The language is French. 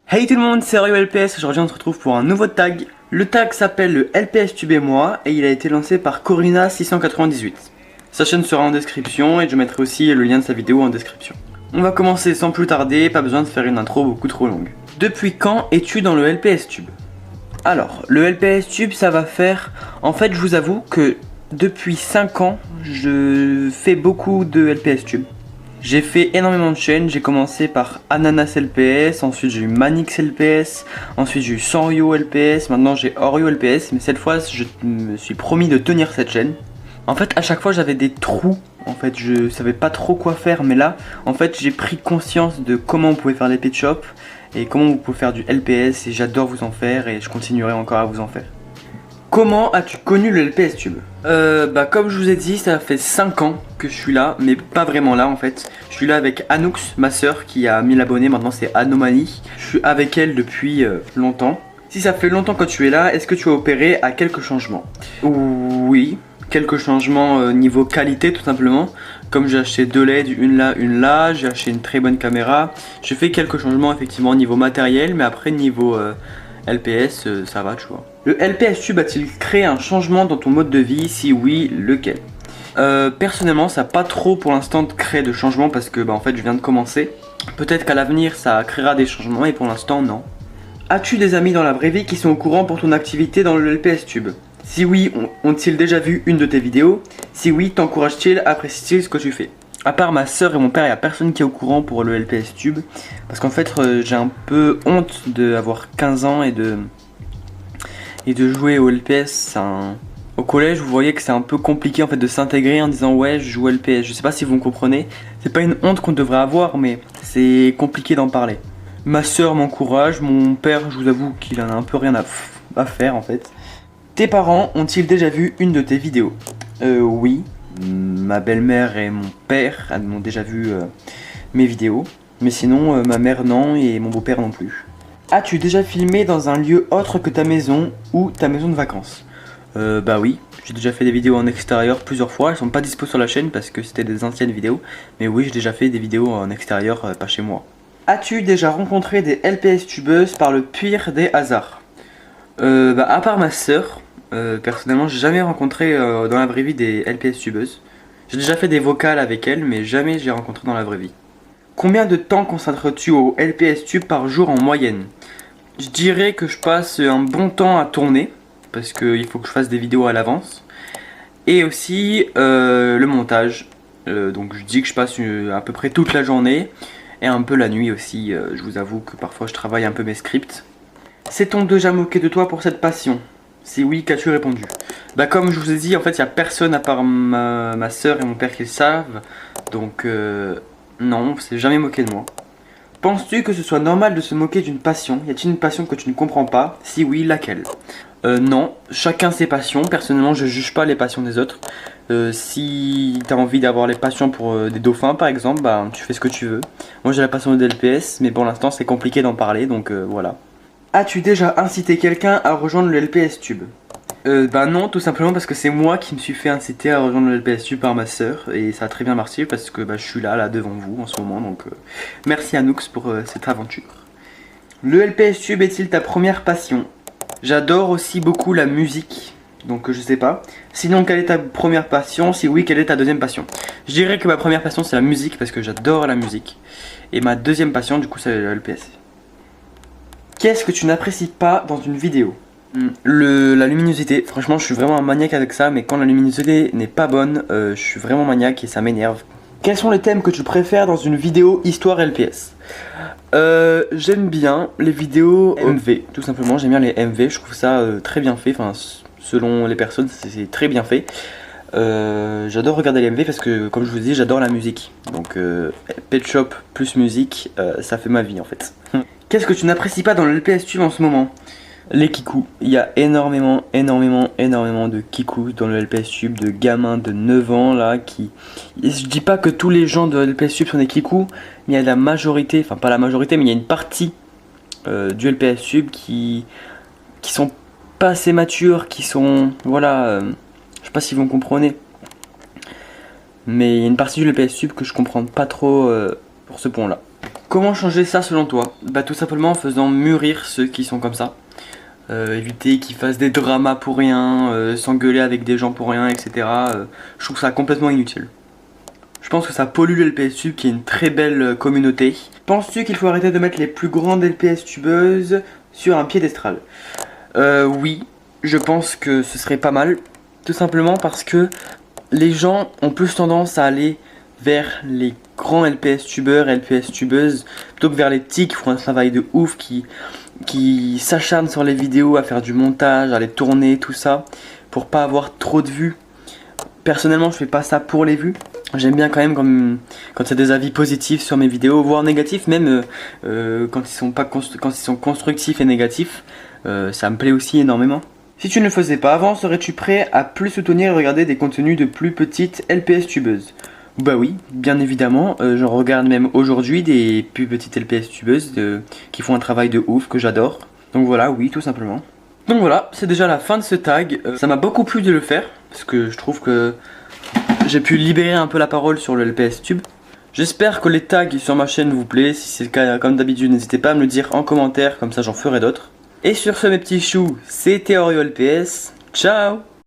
Hey tout le monde, c'est Rio LPS, aujourd'hui on se retrouve pour un nouveau tag. Le tag s'appelle le LPS Tube et moi et il a été lancé par Corina698. Sa chaîne sera en description et je mettrai aussi le lien de sa vidéo en description. On va commencer sans plus tarder, pas besoin de faire une intro beaucoup trop longue. Depuis quand es-tu dans le LPS Tube? Alors, le LPS Tube ça va faire... En fait je vous avoue que depuis 5 ans je fais beaucoup de LPS Tube. J'ai fait énormément de chaînes, j'ai commencé par Ananas LPS, ensuite j'ai eu Manix LPS, ensuite j'ai eu Sanrio LPS, maintenant j'ai Oreo LPS, mais cette fois je me suis promis de tenir cette chaîne. En fait à chaque fois j'avais des trous, en fait je savais pas trop quoi faire, mais là en fait j'ai pris conscience de comment on pouvait faire des pet shops et comment vous pouvez faire du LPS et j'adore vous en faire et je continuerai encore à vous en faire. Comment as-tu connu le LPS Tube? Comme je vous ai dit, ça fait 5 ans que je suis là, mais pas vraiment là en fait. Je suis là avec Anoux, ma soeur qui a 1000 abonnés, maintenant c'est Anomalie. Je suis avec elle depuis longtemps. Si ça fait longtemps que tu es là, est-ce que tu as opéré à quelques changements? Oui, quelques changements niveau qualité tout simplement. Comme j'ai acheté 2 LED, une là, j'ai acheté une très bonne caméra. J'ai fait quelques changements effectivement au niveau matériel, mais après niveau... LPS, ça va, tu vois. Le LPS Tube a-t-il créé un changement dans ton mode de vie? Si oui, lequel? Personnellement, ça n'a pas trop pour l'instant de créer de changement parce que en fait je viens de commencer. Peut-être qu'à l'avenir ça créera des changements et pour l'instant non. As-tu des amis dans la vraie vie qui sont au courant pour ton activité dans le LPS Tube? Si oui, ont-ils déjà vu une de tes vidéos? Si oui, t'encouragent-ils, apprécient-ils ce que tu fais? À part ma soeur et mon père, il n'y a personne qui est au courant pour le LPS Tube. Parce qu'en fait, j'ai un peu honte d'avoir 15 ans et de jouer au LPS. Au collège, vous voyez que c'est un peu compliqué en fait de s'intégrer en disant ouais, je joue au LPS. Je sais pas si vous me comprenez. C'est pas une honte qu'on devrait avoir, mais c'est compliqué d'en parler. Ma soeur m'encourage, mon père, je vous avoue qu'il en a un peu rien à faire en fait. Tes parents ont-ils déjà vu une de tes vidéos? Oui. Ma belle-mère et mon père ont déjà vu mes vidéos. Mais sinon, ma mère non et mon beau-père non plus. As-tu déjà filmé dans un lieu autre que ta maison ou ta maison de vacances? Bah oui, j'ai déjà fait des vidéos en extérieur plusieurs fois. Elles sont pas dispo sur la chaîne parce que c'était des anciennes vidéos. Mais oui, j'ai déjà fait des vidéos en extérieur, pas chez moi. As-tu déjà rencontré des LPS tubeuses par le pire des hasards? À part ma soeur, personnellement, j'ai jamais rencontré dans la vraie vie des LPS tubeuses. J'ai déjà fait des vocales avec elles, mais jamais j'ai rencontré dans la vraie vie. Combien de temps consacres-tu au LPS tube par jour en moyenne? Je dirais que je passe un bon temps à tourner, parce qu'il faut que je fasse des vidéos à l'avance. Et aussi le montage. Donc je dis que je passe à peu près toute la journée, et un peu la nuit aussi. Je vous avoue que parfois je travaille un peu mes scripts. S'est-on déjà moqué de toi pour cette passion? Si oui, qu'as-tu répondu? Comme je vous ai dit, en fait, il n'y a personne à part ma soeur et mon père qui le savent. Donc, non, on s'est jamais moqué de moi. Penses-tu que ce soit normal de se moquer d'une passion? Y a-t-il une passion que tu ne comprends pas? Si oui, laquelle? Non, chacun ses passions. Personnellement, je juge pas les passions des autres. Si tu as envie d'avoir les passions pour des dauphins, par exemple, tu fais ce que tu veux. Moi, j'ai la passion de LPS, mais pour l'instant, c'est compliqué d'en parler, donc voilà. As-tu déjà incité quelqu'un à rejoindre le LPS Tube? Non, tout simplement parce que c'est moi qui me suis fait inciter à rejoindre le LPS Tube par ma soeur et ça a très bien marché parce que je suis là devant vous en ce moment, donc merci Anoux pour cette aventure. Le LPS Tube est-il ta première passion? J'adore aussi beaucoup la musique, donc je sais pas. Sinon, quelle est ta première passion? Si oui, quelle est ta deuxième passion? Je dirais que ma première passion c'est la musique parce que j'adore la musique. Et ma deuxième passion du coup c'est le LPS. Qu'est-ce que tu n'apprécies pas dans une vidéo? La luminosité, franchement je suis vraiment un maniaque avec ça, mais quand la luminosité n'est pas bonne, je suis vraiment maniaque et ça m'énerve. Quels sont les thèmes que tu préfères dans une vidéo histoire LPS? J'aime bien les vidéos MV, tout simplement, j'aime bien les MV, je trouve ça très bien fait, enfin selon les personnes c'est très bien fait. J'adore regarder les MV parce que comme je vous dis j'adore la musique, donc Pet Shop plus musique, ça fait ma vie en fait. Qu'est-ce que tu n'apprécies pas dans le LPS Tube en ce moment? Les kikous, il y a énormément de kikous dans le LPS Tube, de gamins de 9 ans là qui... Je dis pas que tous les gens de LPS Tube sont des kikous, mais il y a la majorité, enfin pas la majorité, mais il y a une partie du LPS Tube qui sont pas assez matures, qui sont... Voilà, je sais pas si vous me comprenez. Mais il y a une partie du LPS Tube que je comprends pas trop pour ce point là. Comment changer ça selon toi? Bah tout simplement en faisant mûrir ceux qui sont comme ça. Éviter qu'ils fassent des dramas pour rien, s'engueuler avec des gens pour rien, etc. Je trouve ça complètement inutile. Je pense que ça pollue le LPS Tube qui est une très belle communauté. Penses-tu qu'il faut arrêter de mettre les plus grandes LPS tubeuses sur un piédestal? Oui, je pense que ce serait pas mal. Tout simplement parce que les gens ont plus tendance à aller vers les grands LPS tubeurs, LPS tubeuses, plutôt que vers les petits qui font un travail de ouf, qui s'acharnent sur les vidéos à faire du montage, à les tourner, tout ça, pour pas avoir trop de vues. Personnellement, je fais pas ça pour les vues. J'aime bien quand même quand il y a des avis positifs sur mes vidéos, voire négatifs, même quand ils sont constructifs et négatifs. Ça me plaît aussi énormément. Si tu ne le faisais pas avant, serais-tu prêt à plus soutenir et regarder des contenus de plus petites LPS tubeuses? Bah oui, bien évidemment, je regarde même aujourd'hui des plus petites LPS tubeuses qui font un travail de ouf que j'adore. Donc voilà, oui, tout simplement. Donc voilà, c'est déjà la fin de ce tag. Ça m'a beaucoup plu de le faire, parce que je trouve que j'ai pu libérer un peu la parole sur le LPS Tube. J'espère que les tags sur ma chaîne vous plaisent. Si c'est le cas, comme d'habitude, n'hésitez pas à me le dire en commentaire, comme ça j'en ferai d'autres. Et sur ce mes petits choux, c'était Oreo LPS. Ciao!